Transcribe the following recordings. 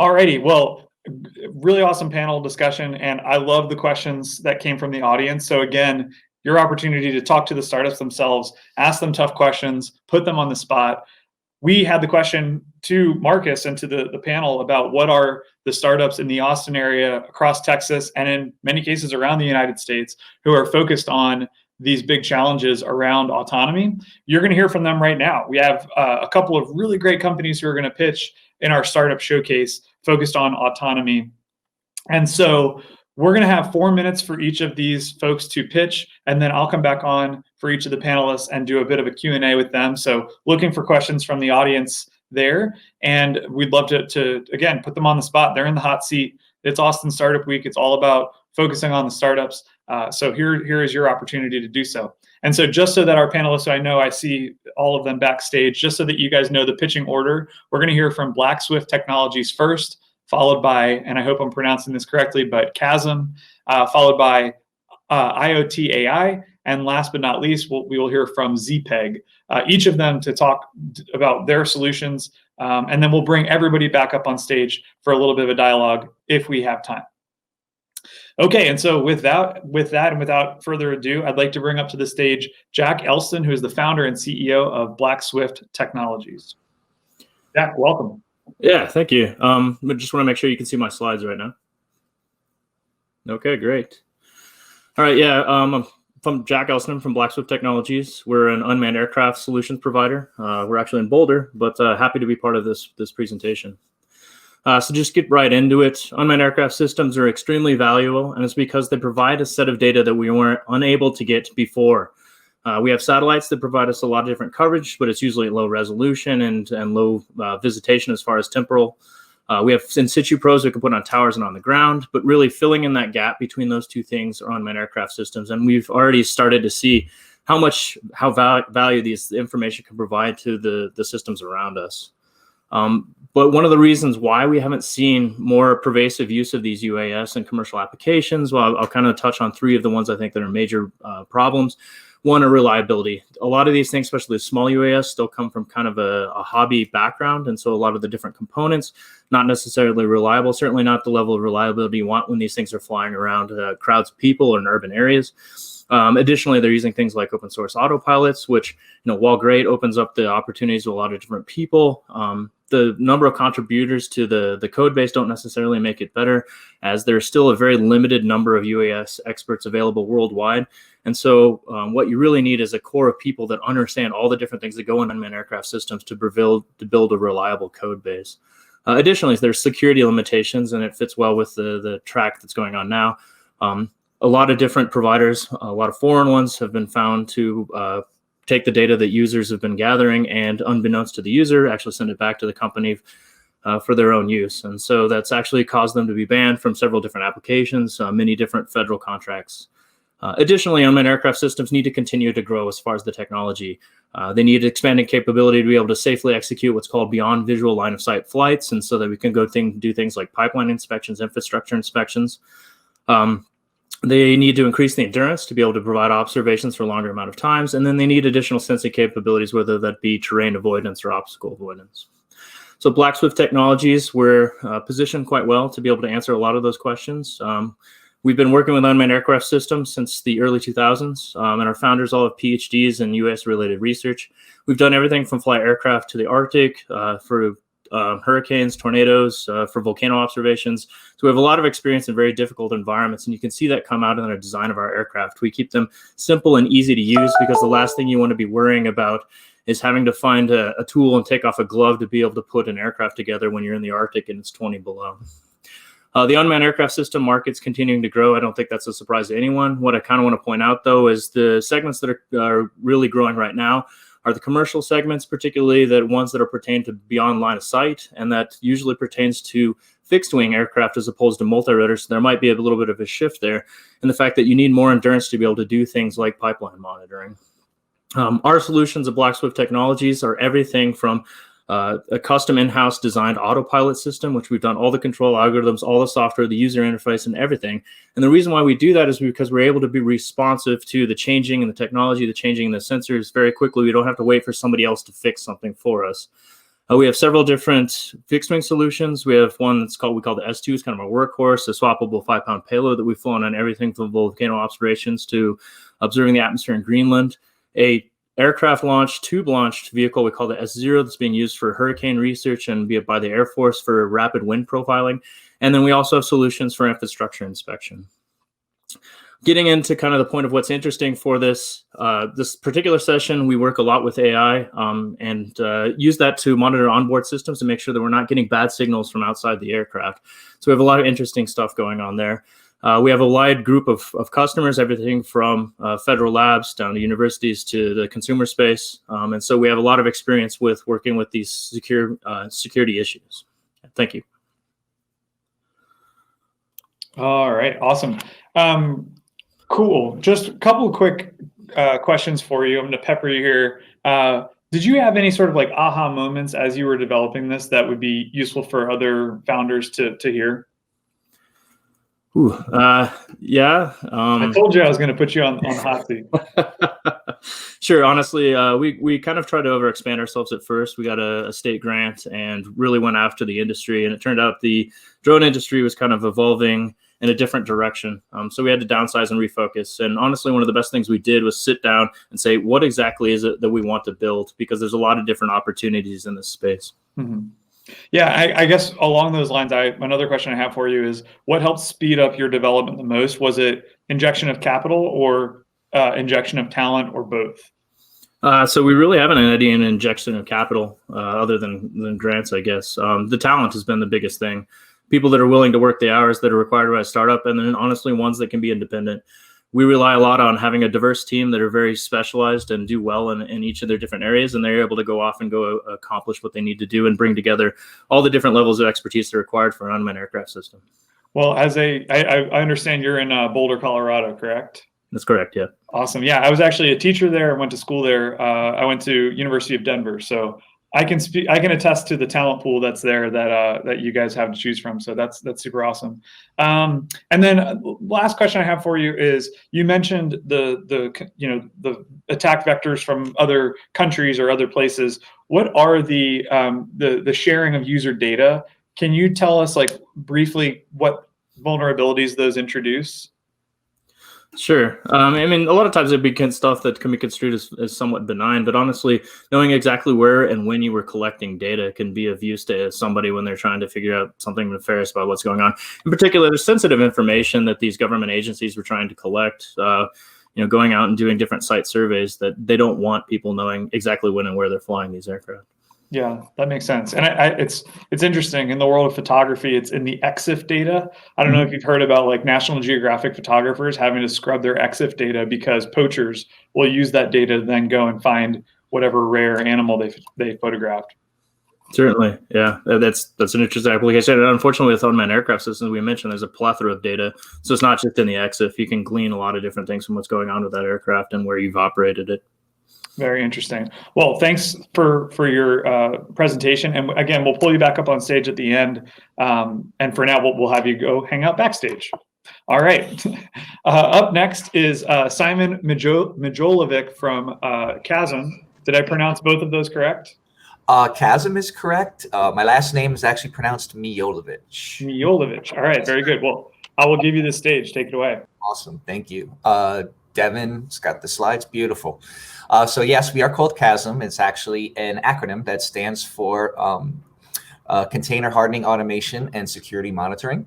Alrighty, well, really awesome panel discussion, and I love the questions that came from the audience. So again, your opportunity to talk to the startups themselves, ask them tough questions, put them on the spot. We had the question to Marcus and to the panel about what are the startups in the Austin area, across Texas, and in many cases around the United States, who are focused on these big challenges around autonomy. You're going to hear from them right now. We have a couple of really great companies who are going to pitch in our startup showcase focused on autonomy. And so we're going to have 4 minutes for each of these folks to pitch, and then I'll come back on for each of the panelists and do a bit of a Q&A with them. So looking for questions from the audience there, and we'd love to again, put them on the spot. They're in the hot seat. It's Austin Startup Week. It's all about focusing on the startups. So here is your opportunity to do so. And so just so that our panelists, so I know I see all of them backstage, just so that you guys know the pitching order, we're going to hear from Black Swift Technologies first, followed by, and I hope I'm pronouncing this correctly, but Chasm, followed by IoT AI, and last but not least, we will hear from ZPEG, each of them to talk about their solutions, and then we'll bring everybody back up on stage for a little bit of a dialogue if we have time. Okay, and so with that and without further ado, I'd like to bring up to the stage Jack Elston, who is the founder and CEO of Black Swift Technologies. Jack, welcome. Yeah, thank you. I just want to make sure you can see my slides right now. Okay, great. All right, yeah, I'm from Jack Elston from Black Swift Technologies. We're an unmanned aircraft solutions provider. We're actually in Boulder, but happy to be part of this presentation. So just get right into it. Unmanned aircraft systems are extremely valuable, and it's because they provide a set of data that we weren't unable to get before. We have satellites that provide us a lot of different coverage, but it's usually low resolution and low visitation as far as temporal. We have in situ pros we can put on towers and on the ground, but really filling in that gap between those two things are unmanned aircraft systems. And we've already started to see how value these information can provide to the systems around us. But one of the reasons why we haven't seen more pervasive use of these UAS in commercial applications, well, I'll kind of touch on 3 of the ones I think that are major problems. One, are reliability. A lot of these things, especially the small UAS, still come from kind of a hobby background. And so a lot of the different components, not necessarily reliable, certainly not the level of reliability you want when these things are flying around crowds of people or in urban areas. Additionally, they're using things like open source autopilots, which, while great, opens up the opportunities to a lot of different people. The number of contributors to the code base don't necessarily make it better, as there's still a very limited number of UAS experts available worldwide. And so what you really need is a core of people that understand all the different things that go in unmanned aircraft systems to build a reliable code base. Additionally, there's security limitations, and it fits well with the track that's going on now. A lot of different providers, a lot of foreign ones, have been found to take the data that users have been gathering and, unbeknownst to the user, actually send it back to the company for their own use. And so that's actually caused them to be banned from several different applications, many different federal contracts. Additionally, unmanned aircraft systems need to continue to grow as far as the technology. They need expanding capability to be able to safely execute what's called beyond visual line of sight flights, and so that we can go do things like pipeline inspections, infrastructure inspections. They need to increase the endurance to be able to provide observations for a longer amount of times, and then they need additional sensing capabilities, whether that be terrain avoidance or obstacle avoidance. So Black Swift Technologies, we're positioned quite well to be able to answer a lot of those questions. We've been working with unmanned aircraft systems since the early 2000s, and our founders all have PhDs in US-related research. We've done everything from fly aircraft to the Arctic for hurricanes, tornadoes, for volcano observations. So we have a lot of experience in very difficult environments, and you can see that come out in the design of our aircraft. We keep them simple and easy to use, because the last thing you want to be worrying about is having to find a tool and take off a glove to be able to put an aircraft together when you're in the Arctic and it's 20 below. The unmanned aircraft system market's continuing to grow. I don't think that's a surprise to anyone. What I kind of want to point out, though, is the segments that are really growing right now are the commercial segments, particularly the ones that are pertain to beyond line of sight, and that usually pertains to fixed-wing aircraft as opposed to multi-rotor. So there might be a little bit of a shift there in the fact that you need more endurance to be able to do things like pipeline monitoring. Our solutions at Black Swift Technologies are everything from a custom in-house designed autopilot system, which we've done all the control algorithms, all the software, the user interface, and everything. And the reason why we do that is because we're able to be responsive to the changing in the technology, the changing in the sensors very quickly. We don't have to wait for somebody else to fix something for us. We have several different fixed wing solutions. We have one we call the S2, it's kind of a workhorse, a swappable 5-pound payload that we've flown on everything from volcano observations to observing the atmosphere in Greenland. A tube launched vehicle we call the S0 that's being used for hurricane research and by the Air Force for rapid wind profiling. And then we also have solutions for infrastructure inspection. Getting into kind of the point of what's interesting for this particular session, we work a lot with AI and use that to monitor onboard systems to make sure that we're not getting bad signals from outside the aircraft. So we have a lot of interesting stuff going on there. We have a wide group of customers, everything from federal labs down to universities to the consumer space. And so we have a lot of experience with working with these security issues. Thank you. All right, awesome. Cool. Just a couple of quick questions for you. I'm going to pepper you here. Did you have any sort of like aha moments as you were developing this that would be useful for other founders to hear? Yeah. I told you I was going to put you on the hot seat. Sure. Honestly, we kind of tried to overexpand ourselves at first. We got a state grant and really went after the industry. And it turned out the drone industry was kind of evolving in a different direction. So we had to downsize and refocus. And honestly, one of the best things we did was sit down and say, what exactly is it that we want to build? Because there's a lot of different opportunities in this space. Mm-hmm. Yeah, I guess along those lines, another question I have for you is, what helped speed up your development the most? Was it injection of capital or injection of talent, or both? So we really haven't had any injection of capital other than grants, I guess. The talent has been the biggest thing. People that are willing to work the hours that are required by a startup, and then honestly, ones that can be independent. We rely a lot on having a diverse team that are very specialized and do well in each of their different areas, and they're able to go off and go accomplish what they need to do and bring together all the different levels of expertise that are required for an unmanned aircraft system. Well, I understand you're in Boulder, Colorado, correct? That's correct, yeah. Awesome. Yeah, I was actually a teacher there. I went to school there. I went to University of Denver, so I can attest to the talent pool that's there that you guys have to choose from. So that's super awesome. And then last question I have for you is, you mentioned the attack vectors from other countries or other places. What are the sharing of user data? Can you tell us like briefly what vulnerabilities those introduce? Sure. I mean, a lot of times it'd be stuff that can be construed as somewhat benign, but honestly, knowing exactly where and when you were collecting data can be of use to somebody when they're trying to figure out something nefarious about what's going on. In particular, there's sensitive information that these government agencies were trying to collect, going out and doing different site surveys that they don't want people knowing exactly when and where they're flying these aircraft. Yeah, that makes sense. And it's interesting, in the world of photography, it's in the EXIF data. I don't know if you've heard about like National Geographic photographers having to scrub their EXIF data because poachers will use that data to then go and find whatever rare animal they photographed. Certainly, yeah, that's an interesting application. And unfortunately, with unmanned aircraft systems, we mentioned there's a plethora of data, so it's not just in the EXIF. You can glean a lot of different things from what's going on with that aircraft and where you've operated it. Very interesting. Well, thanks for your presentation. And again, we'll pull you back up on stage at the end. And for now, we'll have you go hang out backstage. All right. Up next is Simon Majolovic from Chasm. Did I pronounce both of those correct? Chasm is correct. My last name is actually pronounced Mijolovic. Mijolovic. All right. Very good. Well, I will give you the stage. Take it away. Awesome. Thank you. Devin's got the slides. Beautiful. So yes, we are called Chasm. It's actually an acronym that stands for Container Hardening Automation and Security Monitoring.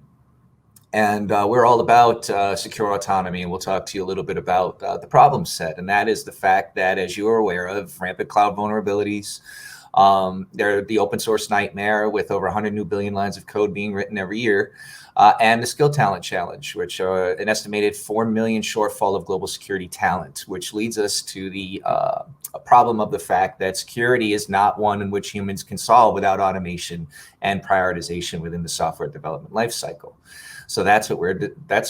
And we're all about secure autonomy. And we'll talk to you a little bit about the problem set. And that is the fact that, as you are aware of, rampant cloud vulnerabilities, they're the open source nightmare with over 100 new billion lines of code being written every year. And the skill talent challenge, which are an estimated 4 million shortfall of global security talent, which leads us to the problem of the fact that security is not one in which humans can solve without automation and prioritization within the software development lifecycle. So that's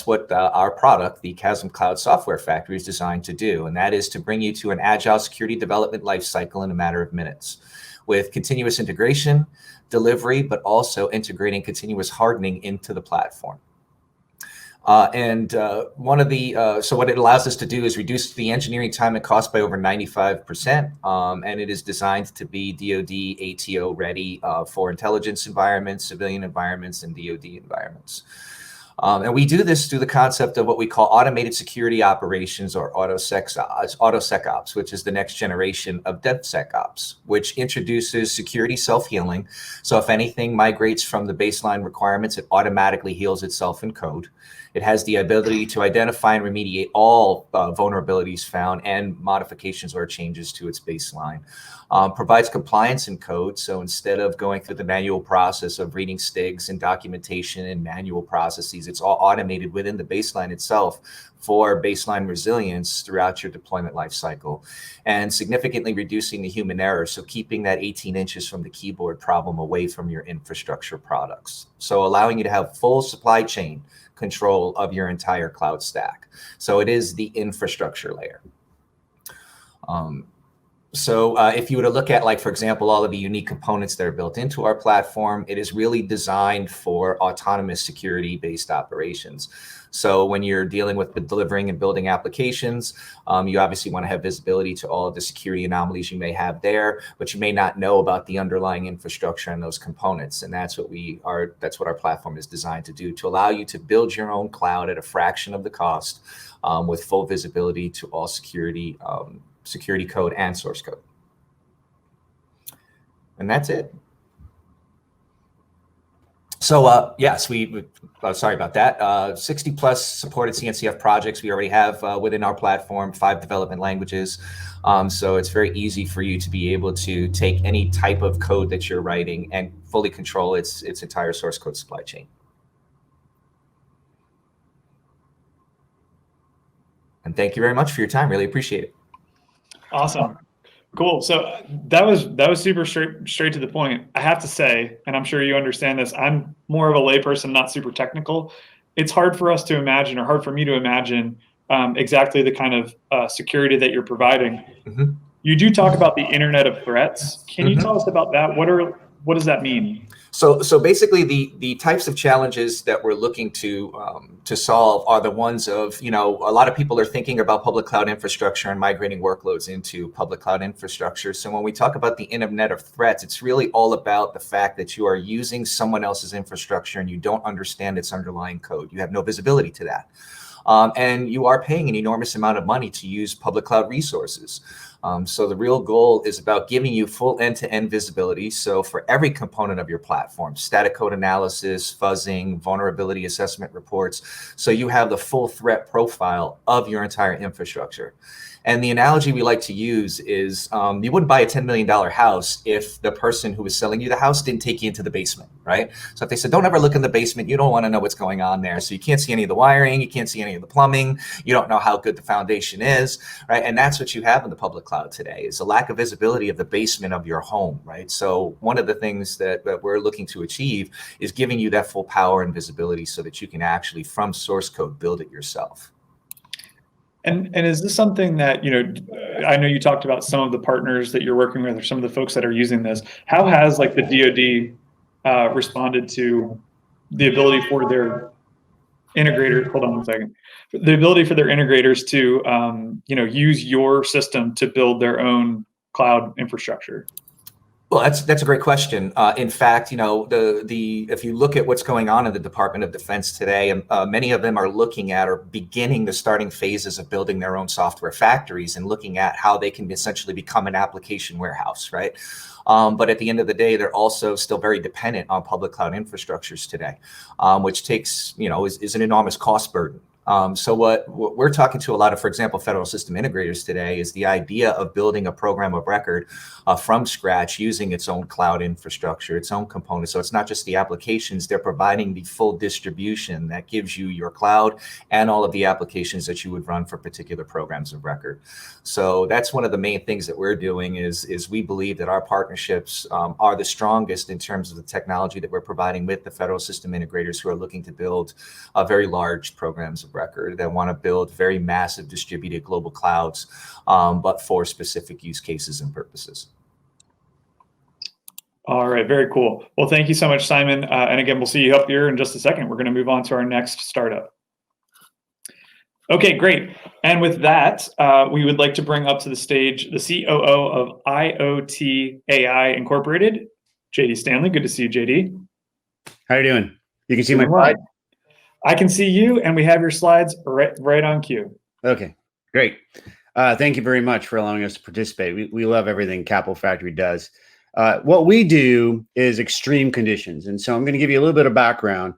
what our product, the Chasm Cloud Software Factory, is designed to do, and that is to bring you to an agile security development lifecycle in a matter of minutes, with continuous integration, delivery, but also integrating continuous hardening into the platform. One of the so what it allows us to do is reduce the engineering time and cost by over 95%. And it is designed to be DoD ATO ready for intelligence environments, civilian environments, and DoD environments. And we do this through the concept of what we call automated security operations, or AutoSecOps, which is the next generation of DevSecOps, which introduces security self-healing. So if anything migrates from the baseline requirements, it automatically heals itself in code. It has the ability to identify and remediate all vulnerabilities found and modifications or changes to its baseline. Provides compliance in code. So instead of going through the manual process of reading STIGs and documentation and manual processes, it's all automated within the baseline itself for baseline resilience throughout your deployment lifecycle, and significantly reducing the human error. So keeping that 18 inches from the keyboard problem away from your infrastructure products. So allowing you to have full supply chain control of your entire cloud stack. So it is the infrastructure layer. If you were to look at, like, for example, all of the unique components that are built into our platform, it is really designed for autonomous security-based operations. So when you're dealing with delivering and building applications, you obviously want to have visibility to all of the security anomalies you may have there, but you may not know about the underlying infrastructure and those components. And that's what that's what our platform is designed to do, to allow you to build your own cloud at a fraction of the cost, with full visibility to all security code and source code. And that's it. So yes, sorry about that. 60 plus supported CNCF projects we already have within our platform, 5 development languages. So it's very easy for you to be able to take any type of code that you're writing and fully control its entire source code supply chain. And thank you very much for your time. Really appreciate it. Awesome. Cool. So that was super straight to the point. I have to say, and I'm sure you understand this, I'm more of a layperson, not super technical. It's hard for us to imagine, or hard for me to imagine, exactly the kind of security that you're providing. Mm-hmm. You do talk about the Internet of Threats. Can you tell us about that? What does that mean? So basically, the types of challenges that we're looking to solve are the ones of, a lot of people are thinking about public cloud infrastructure and migrating workloads into public cloud infrastructure. So when we talk about the Internet of Threats, it's really all about the fact that you are using someone else's infrastructure and you don't understand its underlying code. You have no visibility to that. And you are paying an enormous amount of money to use public cloud resources. So the real goal is about giving you full end-to-end visibility. So for every component of your platform, static code analysis, fuzzing, vulnerability assessment reports, so you have the full threat profile of your entire infrastructure. And the analogy we like to use is you wouldn't buy a $10 million house if the person who was selling you the house didn't take you into the basement, right? So if they said, don't ever look in the basement, you don't want to know what's going on there. So you can't see any of the wiring, you can't see any of the plumbing, you don't know how good the foundation is, right? And that's what you have in the public cloud today, is a lack of visibility of the basement of your home, right? So one of the things that we're looking to achieve is giving you that full power and visibility so that you can actually, from source code, build it yourself. And is this something that, I know you talked about some of the partners that you're working with, or some of the folks that are using this. How has, like, the DoD responded to the ability for their integrators? Hold on one second. The ability for their integrators to, use your system to build their own cloud infrastructure? Well, that's a great question. In fact, if you look at what's going on in the Department of Defense today, many of them are looking at or beginning the starting phases of building their own software factories and looking at how they can essentially become an application warehouse, right? But at the end of the day, they're also still very dependent on public cloud infrastructures today, which takes, is an enormous cost burden. So what we're talking to a lot of, for example, federal system integrators today, is the idea of building a program of record from scratch using its own cloud infrastructure, its own components. So it's not just the applications, they're providing the full distribution that gives you your cloud and all of the applications that you would run for particular programs of record. So that's one of the main things that we're doing is we believe that our partnerships are the strongest in terms of the technology that we're providing with the federal system integrators who are looking to build very large programs of record that want to build very massive distributed global clouds, but for specific use cases and purposes. All right, very cool. Well, thank you so much, Simon. And again, we'll see you up here in just a second. We're going to move on to our next startup. Okay, great. And with that, we would like to bring up to the stage the COO of IoT AI Incorporated, JD Stanley. Good to see you, JD. How are you doing? You can see my Doing well. slide? I can see you, and we have your slides right on cue. Okay, great. Thank you very much for allowing us to participate. We love everything Capital Factory does. What we do is extreme conditions. And so I'm going to give you a little bit of background.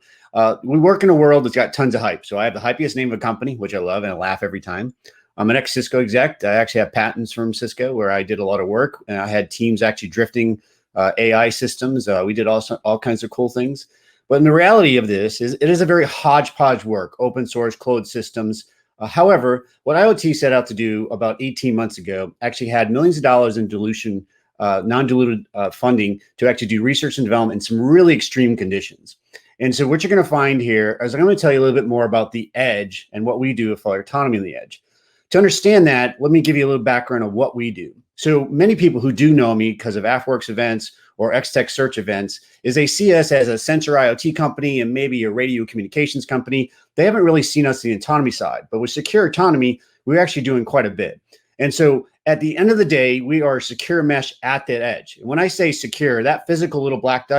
We work in a world that's got tons of hype. So I have the hypiest name of a company, which I love, and I laugh every time. I'm an ex-Cisco exec. I actually have patents from Cisco where I did a lot of work. And I had teams actually drifting AI systems. We did all kinds of cool things. But in the reality of this is it is a very hodgepodge work, open source, closed systems. However, what IoT set out to do about 18 months ago actually had millions of dollars in dilution, non-diluted funding to actually do research and development in some really extreme conditions. And so what you're going to find here is I'm going to tell you a little bit more about the edge and what we do for autonomy on the edge. To understand that, let me give you a little background of what we do. So many people who do know me because of AFWorks events or X-Tech search events is they see us as a sensor IoT company and maybe a radio communications company. They haven't really seen us the autonomy side, but with secure autonomy, we're actually doing quite a bit. And so at the end of the day, we are secure mesh at that edge. And when I say secure, that physical little black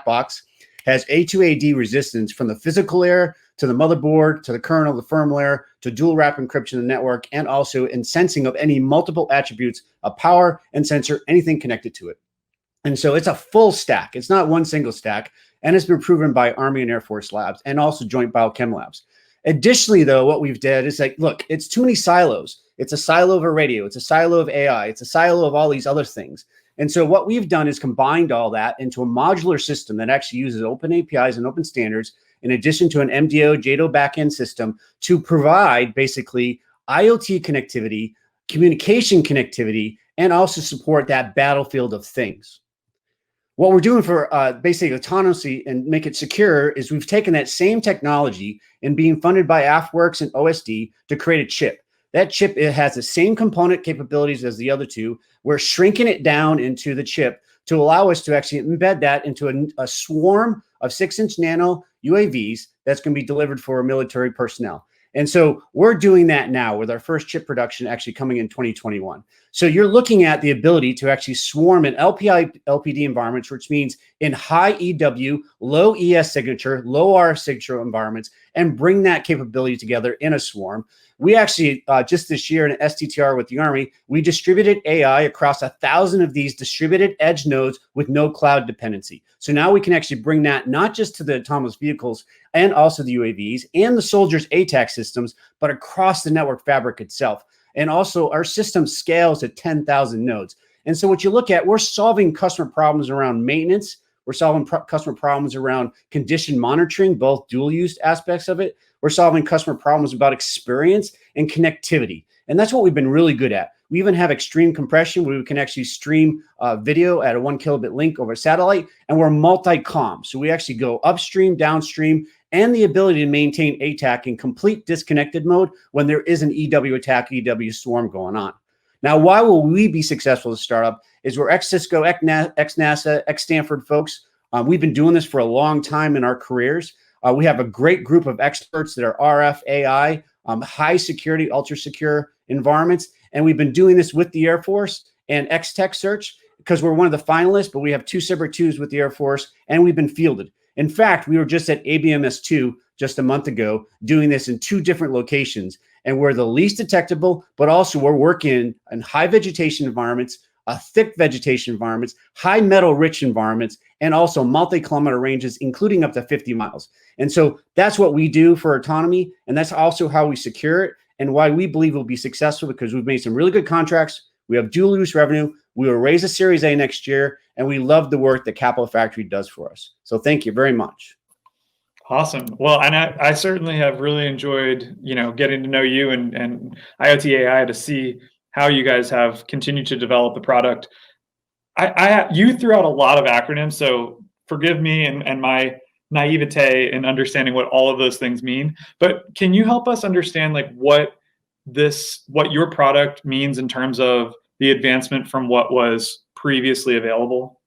box has A2AD resistance from the physical layer to the motherboard, to the kernel, the firmware, to dual wrap encryption in the network, and also in sensing of any multiple attributes of power and sensor, anything connected to it. And so it's a full stack. It's not one single stack. And it's been proven by Army and Air Force labs and also joint biochem labs. Additionally, though, what we've did is like, look, it's too many silos. It's a silo of a radio. It's a silo of AI. It's a silo of all these other things. And so what we've done is combined all that into a modular system that actually uses open APIs and open standards, in addition to an MDO, JADO backend system to provide basically IoT connectivity, communication connectivity, and also support that battlefield of things. What we're doing for basically autonomy and make it secure is we've taken that same technology and being funded by AFWorks and OSD to create a chip. That chip, it has the same component capabilities as the other two. We're shrinking it down into the chip to allow us to actually embed that into a swarm of 6-inch nano UAVs that's going to be delivered for military personnel. And so we're doing that now with our first chip production actually coming in 2021. So you're looking at the ability to actually swarm in LPD environments, which means in high EW, low ES signature, low R signature environments, and bring that capability together in a swarm. We actually, just this year in an STTR with the Army, we distributed AI across 1,000 of these distributed edge nodes with no cloud dependency. So now we can actually bring that not just to the autonomous vehicles and also the UAVs and the soldiers' ATAC systems, but across the network fabric itself. And also our system scales to 10,000 nodes. And so what you look at, we're solving customer problems around maintenance. We're solving customer problems around condition monitoring, both dual use aspects of it. We're solving customer problems about experience and connectivity. And that's what we've been really good at. We even have extreme compression where we can actually stream video at a 1 kilobit link over satellite, and we're multi-com. So we actually go upstream, downstream, and the ability to maintain ATAC in complete disconnected mode when there is an EW attack, EW swarm going on. Now, why will we be successful as a startup is we're ex-Cisco, ex-NASA, ex-Stanford folks. We've been doing this for a long time in our careers. We have a great group of experts that are RF, AI, high security, ultra secure environments. And we've been doing this with the Air Force and X-Tech Search because we're one of the finalists, but we have 2 Cyber 2s with the Air Force and we've been fielded. In fact, we were just at ABMS2 just a month ago doing this in 2 different locations. And we're the least detectable, but also we're working in high vegetation environments, thick vegetation environments, high metal rich environments, and also multi-kilometer ranges, including up to 50 miles. And so that's what we do for autonomy. And that's also how we secure it and why we believe we'll be successful, because we've made some really good contracts. We have dual use revenue. We will raise a Series A next year. And we love the work that Capital Factory does for us. So thank you very much. Awesome. Well, and I certainly have really enjoyed, getting to know you and IoT AI to see how you guys have continued to develop the product. You threw out a lot of acronyms, so forgive me and my naivete in understanding what all of those things mean. But can you help us understand what your product means in terms of the advancement from what was previously available?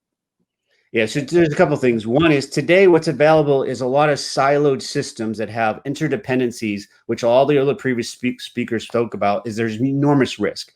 Yeah, so there's a couple of things. One is today what's available is a lot of siloed systems that have interdependencies, which all the other previous speakers spoke about, is there's enormous risk.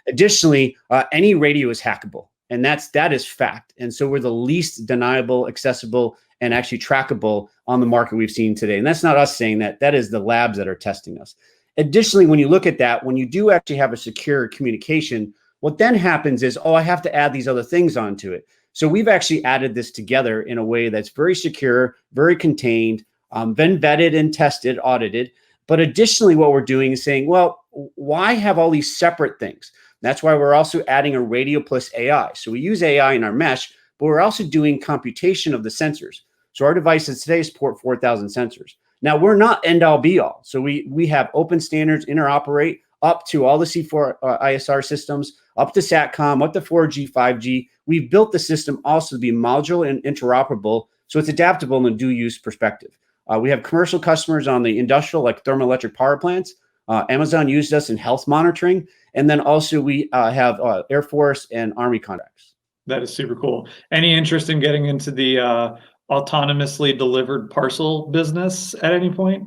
Additionally, any radio is hackable, and that is fact. And so we're the least deniable, accessible, and actually trackable on the market we've seen today. And that's not us saying that, that is the labs that are testing us. Additionally, when you look at that, when you do actually have a secure communication, what then happens is, oh, I have to add these other things onto it. So we've actually added this together in a way that's very secure, very contained, been vetted and tested, audited. But additionally, what we're doing is saying, well, why have all these separate things? That's why we're also adding a radio plus AI. So we use AI in our mesh, but we're also doing computation of the sensors. So our devices today support 4,000 sensors. Now, we're not end all be all. So we have open standards, interoperate up to all the C4 ISR systems, up to SATCOM, up to 4G, 5G. We've built the system also to be modular and interoperable, so it's adaptable in a dual use perspective. We have commercial customers on the industrial, like thermoelectric power plants. Amazon used us in health monitoring. And then also we have Air Force and Army contracts. That is super cool. Any interest in getting into the autonomously delivered parcel business at any point?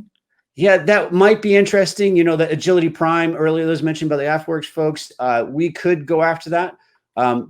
Yeah, that might be interesting. You know, the Agility Prime earlier was mentioned by the AFWorks folks. We could go after that.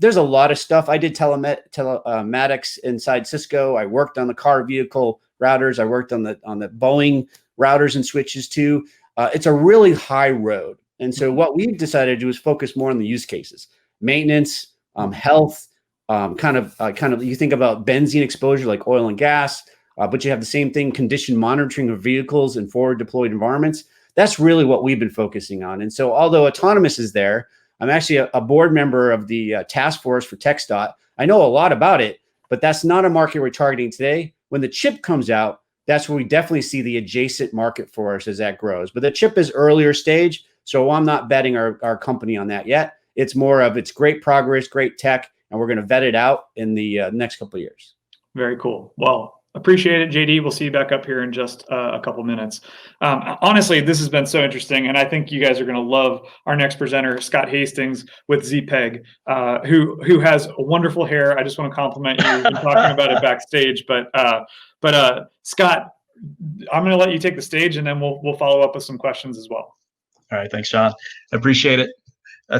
There's a lot of stuff. I did telematics inside Cisco. I worked on the car vehicle routers. I worked on the Boeing routers and switches too. It's a really high road. And so what we've decided to do is focus more on the use cases, maintenance, health, kind of you think about benzene exposure like oil and gas. But you have the same thing, condition monitoring of vehicles in forward deployed environments. That's really what we've been focusing on. And so although autonomous is there, I'm actually a board member of the task force for TxDOT. I know a lot about it, but that's not a market we're targeting today. When the chip comes out, that's where we definitely see the adjacent market for us as that grows. But the chip is earlier stage, so I'm not betting our company on that yet. It's more of it's great progress, great tech, and we're going to vet it out in the next couple of years. Very cool. Well, appreciate it, JD. We'll see you back up here in just a couple minutes. Honestly, this has been so interesting, and I think you guys are going to love our next presenter, Scott Hastings with ZPEG, who has wonderful hair. I just want to compliment you. We've been talking about it backstage, but Scott, I'm going to let you take the stage, and then we'll follow up with some questions as well. All right, thanks, John. I appreciate it.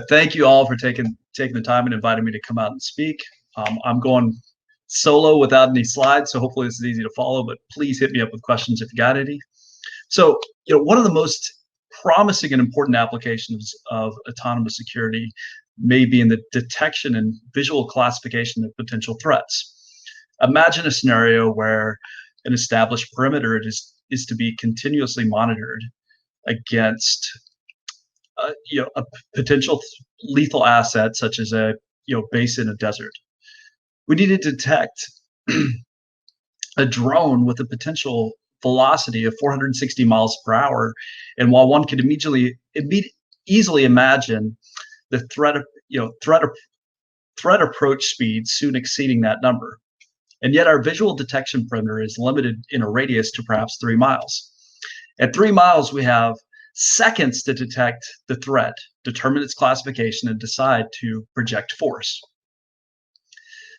Thank you all for taking the time and inviting me to come out and speak. I'm going solo without any slides, so hopefully this is easy to follow, but please hit me up with questions if you got any. So, one of the most promising and important applications of autonomous security may be in the detection and visual classification of potential threats. Imagine a scenario where an established perimeter is to be continuously monitored against a potential lethal asset such as a base in a desert. We need to detect a drone with a potential velocity of 460 miles per hour. And while one could easily imagine the threat approach speed soon exceeding that number, and yet our visual detection perimeter is limited in a radius to perhaps 3 miles. At 3 miles, we have seconds to detect the threat, determine its classification, and decide to project force.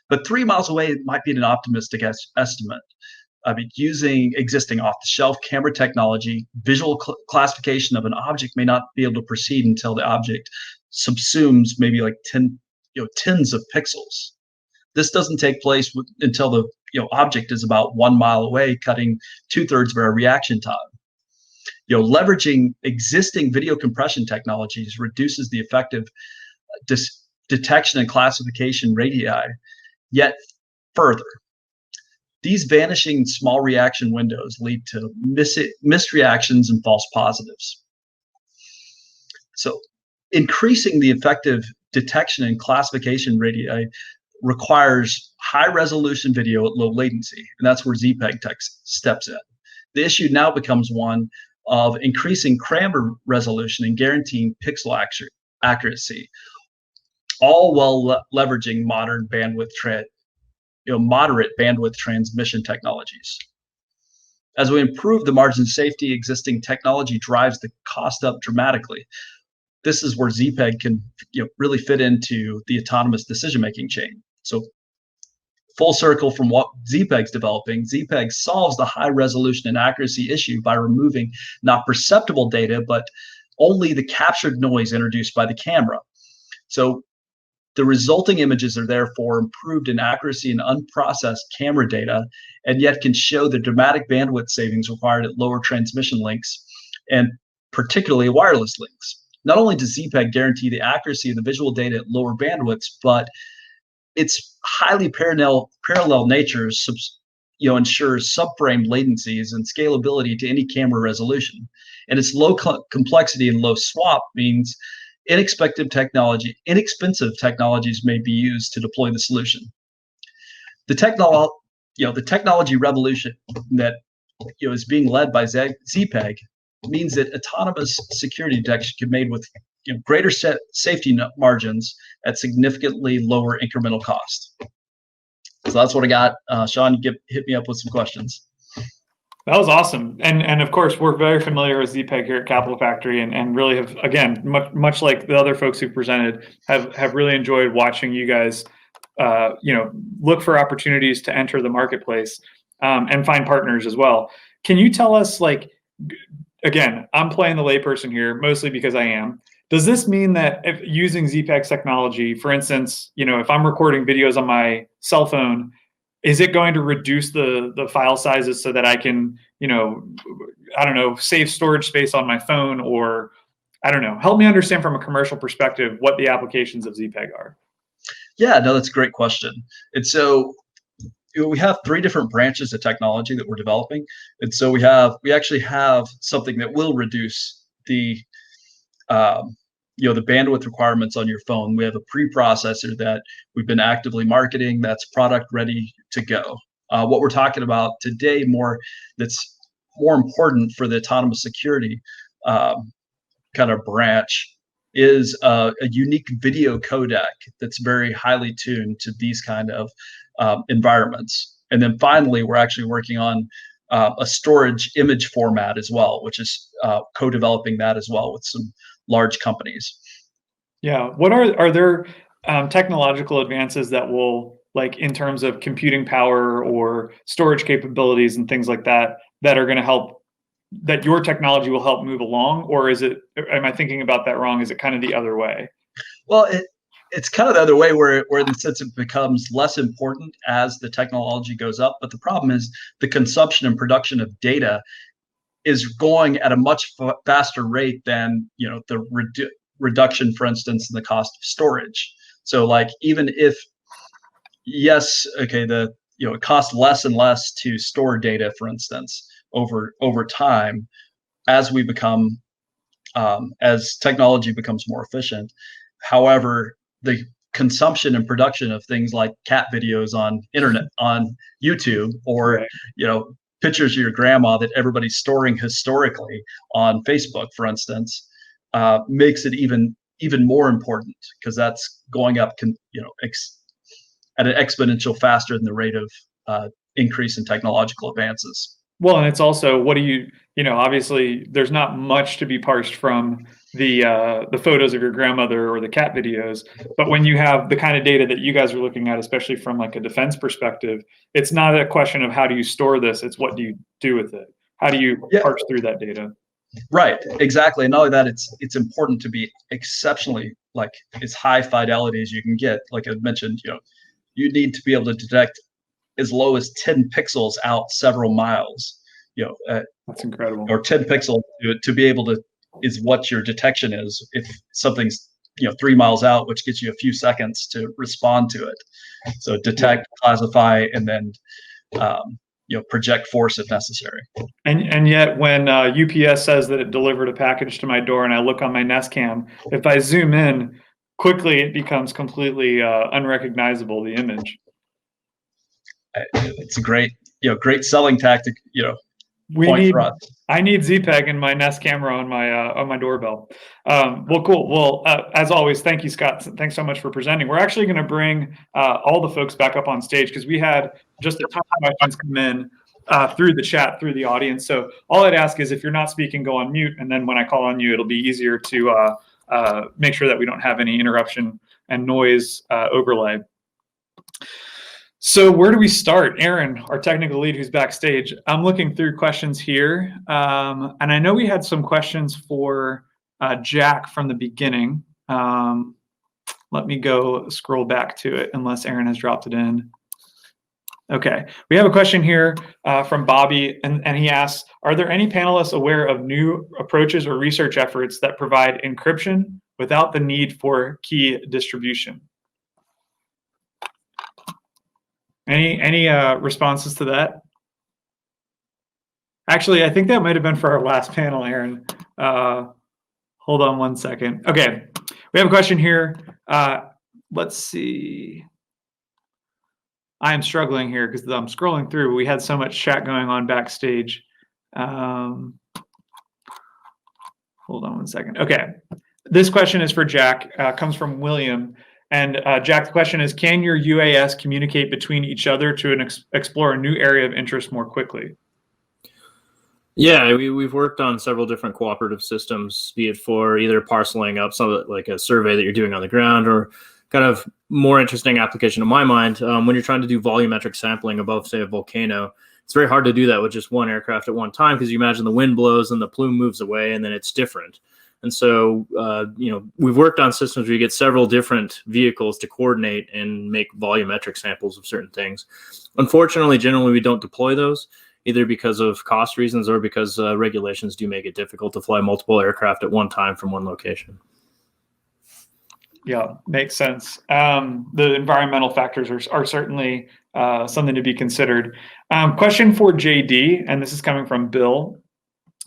But 3 miles away might be an optimistic estimate. I mean, using existing off-the-shelf camera technology, visual classification of an object may not be able to proceed until the object subsumes maybe like tens of pixels. This doesn't take place until the object is about 1 mile away, cutting 2/3 of our reaction time. Leveraging existing video compression technologies reduces the effective detection and classification radii yet further. These vanishing small reaction windows lead to missed reactions and false positives. So increasing the effective detection and classification radii requires high resolution video at low latency, and that's where ZPEG tech steps in. The issue now becomes one of increasing camera resolution and guaranteeing pixel accuracy, all while leveraging moderate bandwidth transmission technologies. As we improve the margin of safety, existing technology drives the cost up dramatically. This is where ZPEG can really fit into the autonomous decision-making chain. So full circle from what ZPEG's developing, ZPEG solves the high resolution and accuracy issue by removing not perceptible data, but only the captured noise introduced by the camera. So the resulting images are therefore improved in accuracy and unprocessed camera data, and yet can show the dramatic bandwidth savings required at lower transmission links, and particularly wireless links. Not only does ZPEG guarantee the accuracy of the visual data at lower bandwidths, but its highly parallel nature ensures subframe latencies and scalability to any camera resolution. And its low complexity and low swap means inexpensive technologies may be used to deploy the solution. The technology revolution that is being led by ZPEG means that autonomous security detection can be made with greater safety margins at significantly lower incremental cost. So that's what I got. Sean, hit me up with some questions. That was awesome. And of course, we're very familiar with ZPEG here at Capital Factory, and really have, again, much like the other folks who presented, have really enjoyed watching you guys, look for opportunities to enter the marketplace and find partners as well. Can you tell us, like, again, I'm playing the layperson here, mostly because I am. Does this mean that if using ZPEG's technology, for instance, if I'm recording videos on my cell phone, is it going to reduce the file sizes so that I can, save storage space on my phone? Or, I don't know, help me understand from a commercial perspective what the applications of ZPEG are. Yeah, no, that's a great question. And so we have 3 different branches of technology that we're developing. And so we actually have something that will reduce the bandwidth requirements on your phone. We have a preprocessor that we've been actively marketing that's product ready to go. What we're talking about today that's more important for the autonomous security kind of branch is a unique video codec that's very highly tuned to these kind of environments. And then finally, we're actually working on a storage image format as well, which is co-developing that as well with some large companies. Yeah. What are there technological advances that will, like, in terms of computing power or storage capabilities and things like that, that are going to help, that your technology will help move along? Or am I thinking about that wrong? Is it kind of the other way? Well, it's kind of the other way, where in the sense it becomes less important as the technology goes up. But the problem is the consumption and production of data is going at a much faster rate than the reduction, for instance, in the cost of storage. So, like, even if it costs less and less to store data, for instance, over time, as we become as technology becomes more efficient. However, the consumption and production of things like cat videos on YouTube, or pictures of your grandma that everybody's storing historically on Facebook, for instance, makes it even more important, because that's going up at an exponential faster than the rate of increase in technological advances. Well, and it's also, obviously there's not much to be parsed from the photos of your grandmother or the cat videos, but when you have the kind of data that you guys are looking at, especially from like a defense perspective, it's not a question of how do you store this, it's what do you do with it? How do you parse through that data? Right, exactly. And not only that, it's important to be exceptionally, like, as high fidelity as you can get. Like I mentioned, you need to be able to detect as low as 10 pixels out several miles, that's incredible. Or 10 pixels to be able to, is what your detection is. If something's 3 miles out, which gives you a few seconds to respond to it. So detect, classify, and then project force if necessary. And yet, when UPS says that it delivered a package to my door, and I look on my Nest Cam, if I zoom in quickly, it becomes completely unrecognizable, the image. It's a great selling tactic. I need ZPEG in my Nest camera on my doorbell. Well, cool. Well, as always, thank you, Scott. Thanks so much for presenting. We're actually going to bring all the folks back up on stage, because we had just a ton of questions come in through the chat, through the audience. So all I'd ask is, if you're not speaking, go on mute, and then when I call on you, it'll be easier to make sure that we don't have any interruption and noise overlay. So where do we start? Aaron, our technical lead who's backstage, I'm looking through questions here. And I know we had some questions for Jack from the beginning. Let me go scroll back to it unless Aaron has dropped it in. Okay, we have a question here from Bobby, and he asks, are there any panelists aware of new approaches or research efforts that provide encryption without the need for key distribution? Any responses to that? Actually, I think that might have been for our last panel, Aaron. Hold on one second. Okay, we have a question here. Let's see. I am struggling here because I'm scrolling through. We had so much chat going on backstage. Hold on one second. Okay, this question is for Jack. Comes from William. And Jack, the question is, can your UAS communicate between each other to explore a new area of interest more quickly? Yeah, we've worked on several different cooperative systems, be it for either parceling up some of like a survey that you're doing on the ground, or kind of more interesting application in my mind, when you're trying to do volumetric sampling above, say, a volcano. It's very hard to do that with just one aircraft at one time, because you imagine the wind blows and the plume moves away and then it's different. And so, we've worked on systems where you get several different vehicles to coordinate and make volumetric samples of certain things. Unfortunately, generally, we don't deploy those, either because of cost reasons or because regulations do make it difficult to fly multiple aircraft at one time from one location. Yeah, makes sense. The environmental factors are certainly something to be considered. Question for JD, and this is coming from Bill.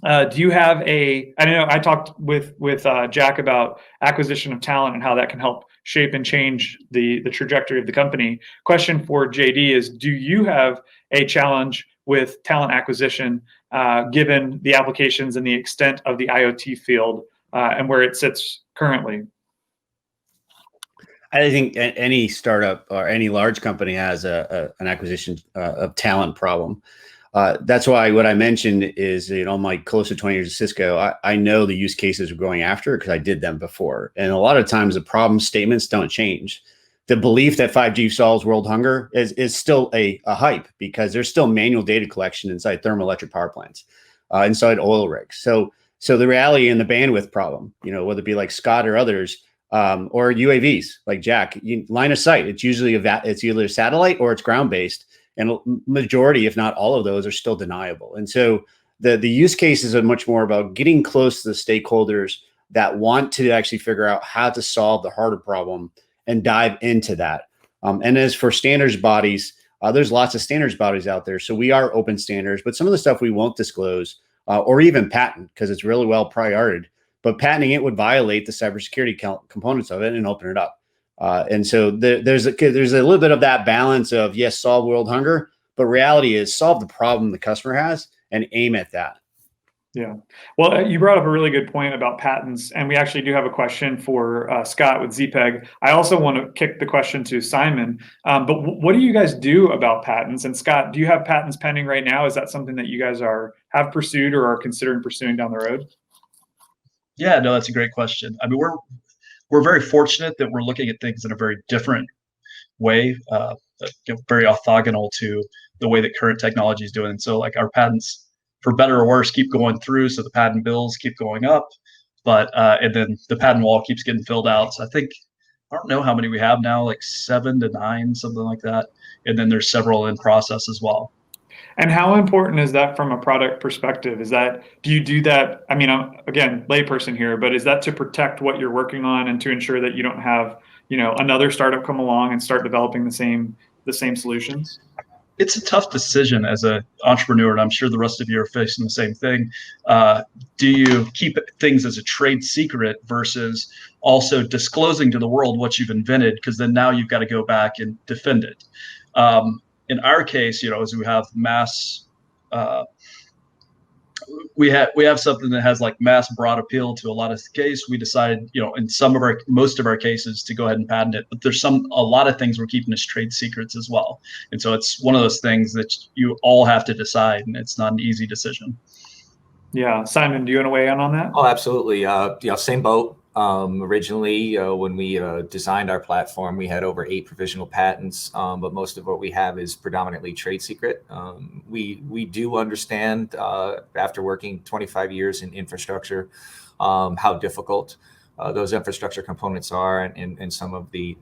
Do you have I know I talked with Jack about acquisition of talent and how that can help shape and change the trajectory of the company. Question for JD is, do you have a challenge with talent acquisition given the applications and the extent of the IoT field and where it sits currently? I think any startup or any large company has an acquisition of talent problem. That's why what I mentioned is, my close to 20 years at Cisco, I know the use cases we're going after because I did them before. And a lot of times the problem statements don't change. The belief that 5G solves world hunger is still a hype, because there's still manual data collection inside thermoelectric power plants, inside oil rigs. So the reality and the bandwidth problem, whether it be like Scott or others, or UAVs like Jack, line of sight, it's usually it's either satellite or it's ground based. And majority, if not all of those, are still deniable. And so the use cases are much more about getting close to the stakeholders that want to actually figure out how to solve the harder problem and dive into that. And as for standards bodies, there's lots of standards bodies out there. So we are open standards, but some of the stuff we won't disclose or even patent, because it's really well prioritized. But patenting it would violate the cybersecurity components of it and open it up. And so there's a little bit of that balance of, yes, solve world hunger, but reality is solve the problem the customer has and aim at that. Yeah. Well, you brought up a really good point about patents, and we actually do have a question for Scott with ZPEG. I also want to kick the question to Simon, but what do you guys do about patents? And Scott, do you have patents pending right now? Is that something that you guys have pursued or are considering pursuing down the road? Yeah, no, that's a great question. I mean, we're very fortunate that we're looking at things in a very different way, very orthogonal to the way that current technology is doing. So like our patents, for better or worse, keep going through. So the patent bills keep going up, but and then the patent wall keeps getting filled out. So I don't know how many we have now, like 7 to 9, something like that. And then there's several in process as well. And how important is that from a product perspective? Do you do that? I mean, I'm, again, layperson here, but is that to protect what you're working on and to ensure that you don't have, another startup come along and start developing the same solutions? It's a tough decision as an entrepreneur, and I'm sure the rest of you are facing the same thing. Do you keep things as a trade secret versus also disclosing to the world what you've invented? Because then now you've got to go back and defend it. In our case, as we have mass, we have something that has like mass broad appeal to a lot of cases. We decided, in most of our cases, to go ahead and patent it. But there's a lot of things we're keeping as trade secrets as well. And so it's one of those things that you all have to decide, and it's not an easy decision. Yeah, Simon, do you want to weigh in on that? Oh, absolutely. Same boat. Originally, when we designed our platform, we had over 8 provisional patents, but most of what we have is predominantly trade secret. We do understand, after working 25 years in infrastructure, how difficult those infrastructure components are, and some of the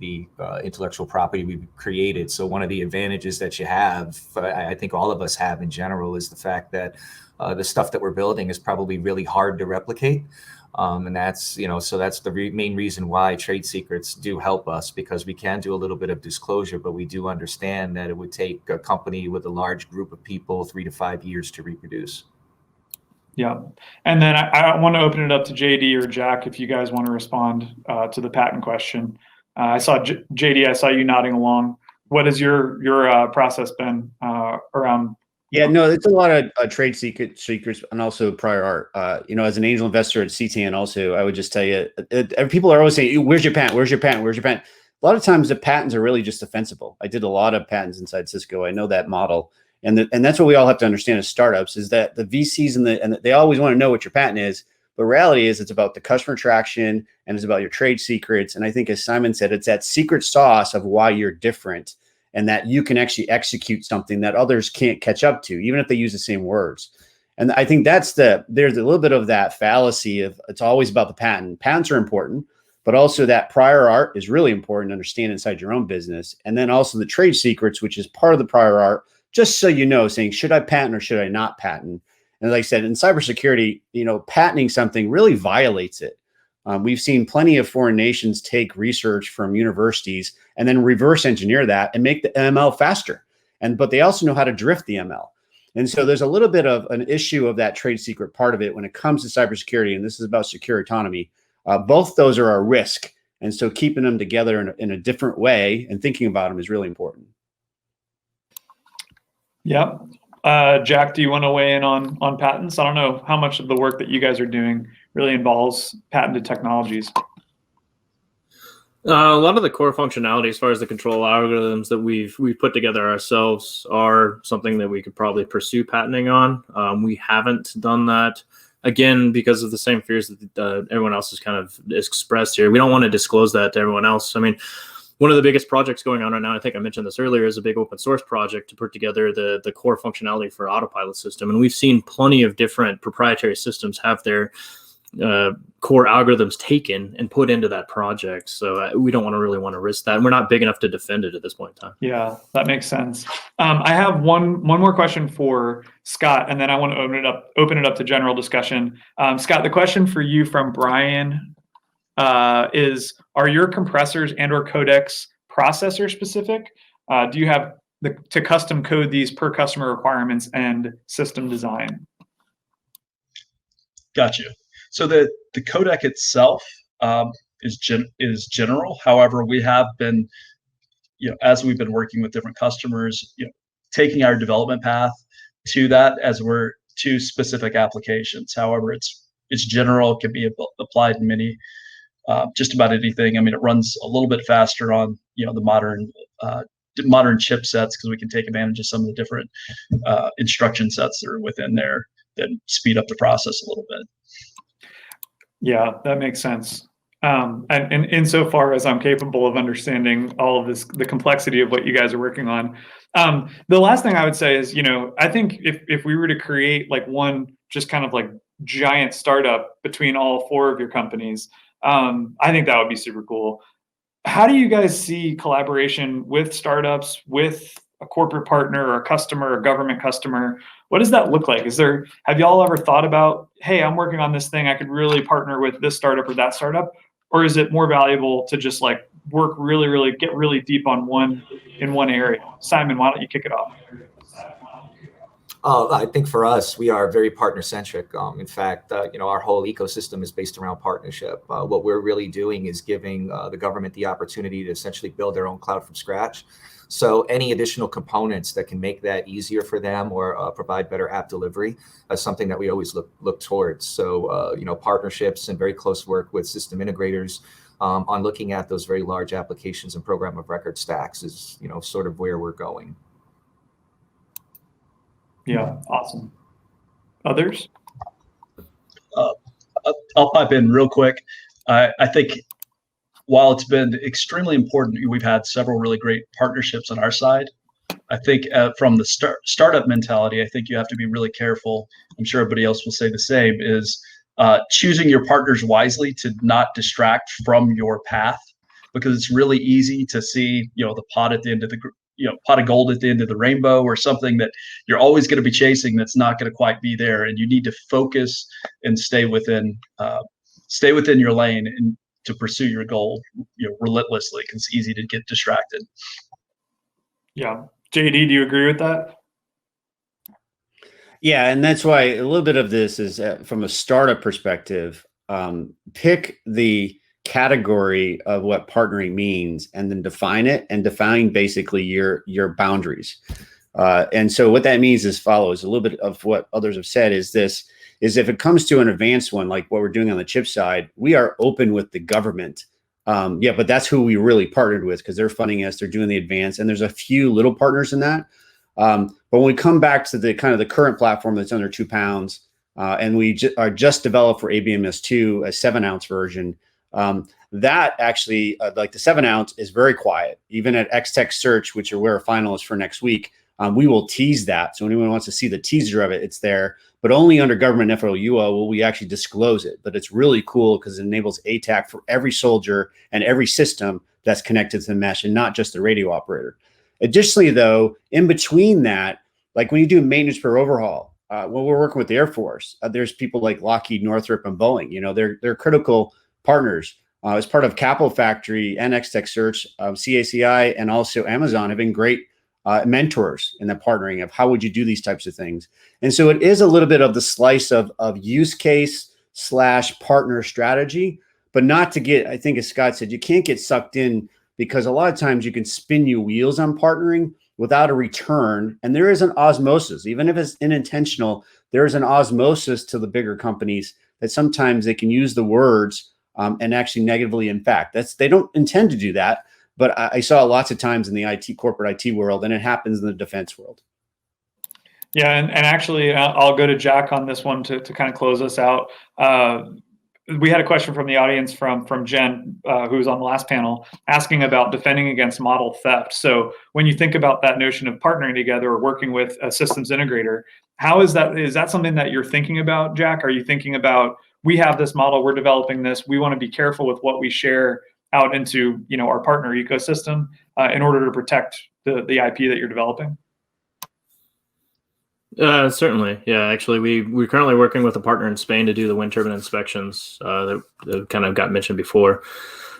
intellectual property we've created. So one of the advantages that you have, I think all of us have in general, is the fact that the stuff that we're building is probably really hard to replicate. And that's, so that's the main reason why trade secrets do help us, because we can do a little bit of disclosure, but we do understand that it would take a company with a large group of people 3 to 5 years to reproduce. Yeah. And then I want to open it up to JD or Jack if you guys want to respond to the patent question. I saw JD, I saw you nodding along. What has your process been around? Yeah, no, it's a lot of trade secrets and also prior art. As an angel investor at CTN also, I would just tell you, people are always saying, where's your patent? Where's your patent? Where's your patent? A lot of times the patents are really just defensible. I did a lot of patents inside Cisco. I know that model. And that's what we all have to understand as startups, is that the VCs and they always want to know what your patent is. But reality is it's about the customer traction and it's about your trade secrets. And I think, as Simon said, it's that secret sauce of why you're different, and that you can actually execute something that others can't catch up to, even if they use the same words. And I think there's a little bit of that fallacy of it's always about the patent. Patents are important, but also that prior art is really important to understand inside your own business. And then also the trade secrets, which is part of the prior art, just so you know, saying, should I patent or should I not patent? And like I said, in cybersecurity, patenting something really violates it. We've seen plenty of foreign nations take research from universities and then reverse engineer that and make the ML faster. But they also know how to drift the ML. And so there's a little bit of an issue of that trade secret part of it when it comes to cybersecurity. And this is about secure autonomy. Both those are a risk. And so keeping them together in a different way and thinking about them is really important. Yep. Jack, do you want to weigh in on patents? I don't know how much of the work that you guys are doing really involves patented technologies. A lot of the core functionality, as far as the control algorithms that we've put together ourselves, are something that we could probably pursue patenting on. We haven't done that, again, because of the same fears that everyone else has kind of expressed here. We don't want to disclose that to everyone else. I mean, one of the biggest projects going on right now, I think I mentioned this earlier, is a big open source project to put together the core functionality for autopilot system. And we've seen plenty of different proprietary systems have their core algorithms taken and put into that project. So we don't really want to risk that. And we're not big enough to defend it at this point in time. Yeah, that makes sense. I have one more question for Scott, and then I want to open it up to general discussion. Scott, the question for you from Brian is, are your compressors and or codecs processor specific? Do you have to custom code these per customer requirements and system design? Gotcha. So the codec itself is general. However, we have been, as we've been working with different customers, taking our development path to that as we're to specific applications. However, it's general, can be applied in many, just about anything. I mean, it runs a little bit faster on the modern chipsets, because we can take advantage of some of the different instruction sets that are within there that speed up the process a little bit. Yeah, that makes sense. And insofar as I'm capable of understanding all of this, the complexity of what you guys are working on, the last thing I would say is, I think if we were to create like one just kind of like giant startup between all 4 of your companies, I think that would be super cool. How do you guys see collaboration with startups, with a corporate partner or a customer, a government customer? What does that look like? Have y'all ever thought about, hey, I'm working on this thing, I could really partner with this startup or that startup? Or is it more valuable to just like work really, get really deep on one area? Simon, why don't you kick it off? I think for us, we are very partner centric. In fact, our whole ecosystem is based around partnership. What we're really doing is giving the government the opportunity to essentially build their own cloud from scratch. So any additional components that can make that easier for them or provide better app delivery is something that we always look towards. So partnerships and very close work with system integrators on looking at those very large applications and program of record stacks is sort of where we're going. Yeah, awesome. Others? I'll pipe in real quick. I think while it's been extremely important, we've had several really great partnerships on our side. I think from the startup mentality, I think you have to be really careful. I'm sure everybody else will say the same, is choosing your partners wisely to not distract from your path, because it's really easy to see, the pot at the end of the, pot of gold at the end of the rainbow, or something that you're always going to be chasing that's not going to quite be there. And you need to focus and stay within your lane and to pursue your goal, relentlessly, because it's easy to get distracted. Yeah. JD, do you agree with that? Yeah, and that's why a little bit of this is from a startup perspective. Pick the category of what partnering means, and then define it, and define basically your boundaries. And so what that means is follows a little bit of what others have said. Is if it comes to an advanced one, like what we're doing on the chip side, we are open with the government. But that's who we really partnered with, because they're funding us, they're doing the advance, and there's a few little partners in that. But when we come back to the kind of the current platform that's under 2 pounds, and we are just developed for ABMS2, a 7-ounce version, that actually, like the 7-ounce, is very quiet. Even at X-Tech Search, which are where our finalists for next week, we will tease that. So anyone wants to see the teaser of it, it's there. But only under government FLUO will we actually disclose it. But it's really cool because it enables ATAC for every soldier and every system that's connected to the mesh, and not just the radio operator. Additionally, though, in between that, like when you do maintenance per overhaul, when we're working with the Air Force, there's people like Lockheed, Northrop, and Boeing. They're critical partners. As part of Capital Factory and X-Tech Search, CACI and also Amazon have been great mentors in the partnering of how would you do these types of things. And so it is a little bit of the slice of use case / partner strategy, but not to get, I think as Scott said, you can't get sucked in, because a lot of times you can spin your wheels on partnering without a return. And there is an osmosis, even if it's unintentional, there is an osmosis to the bigger companies that sometimes they can use the words and actually negatively impact. They don't intend to do that. But I saw lots of times in the corporate IT world, and it happens in the defense world. Yeah, and actually, I'll go to Jack on this one to kind of close us out. We had a question from the audience from Jen, who was on the last panel, asking about defending against model theft. So when you think about that notion of partnering together or working with a systems integrator, how is that something that you're thinking about, Jack? Are you thinking about, we have this model, we're developing this, we want to be careful with what we share out into our partner ecosystem in order to protect the IP that you're developing? Certainly, yeah. Actually, we're currently working with a partner in Spain to do the wind turbine inspections that kind of got mentioned before,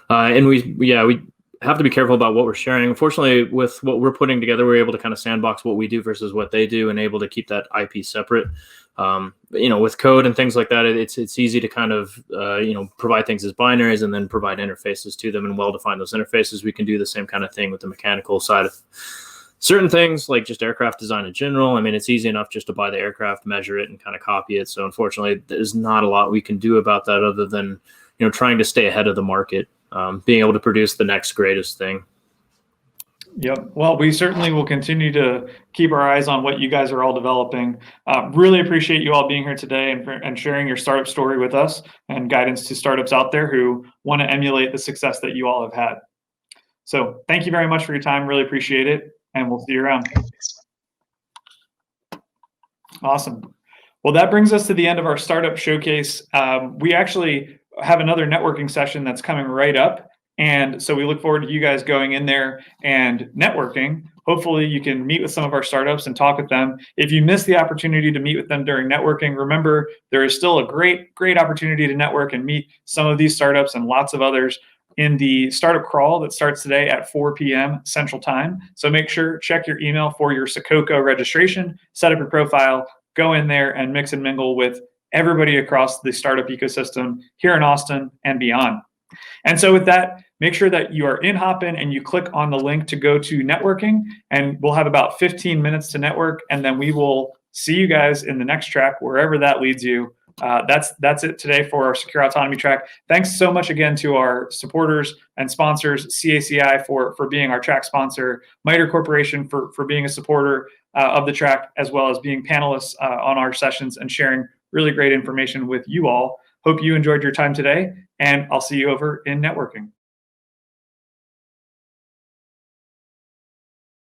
and we have to be careful about what we're sharing. Unfortunately, with what we're putting together, we're able to kind of sandbox what we do versus what they do, and able to keep that IP separate. With code and things like that, it's easy to kind of provide things as binaries and then provide interfaces to them and well-define those interfaces. We can do the same kind of thing with the mechanical side of certain things, like just aircraft design in general. I mean, it's easy enough just to buy the aircraft, measure it, and kind of copy it. So unfortunately, there's not a lot we can do about that other than trying to stay ahead of the market, being able to produce the next greatest thing. Yep. Well, we certainly will continue to keep our eyes on what you guys are all developing. Really appreciate you all being here today and sharing your startup story with us and guidance to startups out there who want to emulate the success that you all have had. So thank you very much for your time. Really appreciate it. And we'll see you around. Awesome. Well, that brings us to the end of our startup showcase. We actually have another networking session that's coming right up. And so we look forward to you guys going in there and networking. Hopefully you can meet with some of our startups and talk with them. If you miss the opportunity to meet with them during networking, remember there is still a great opportunity to network and meet some of these startups and lots of others in the startup crawl that starts today at 4 p.m. Central Time. So make sure, check your email for your Sococo registration, set up your profile, go in there and mix and mingle with everybody across the startup ecosystem here in Austin and beyond. And so with that, make sure that you are in Hopin and you click on the link to go to networking, and we'll have about 15 minutes to network, and then we will see you guys in the next track, wherever that leads you. That's it today for our Secure Autonomy track. Thanks so much again to our supporters and sponsors, CACI for being our track sponsor, MITRE Corporation for being a supporter of the track, as well as being panelists on our sessions and sharing really great information with you all. Hope you enjoyed your time today, and I'll see you over in networking.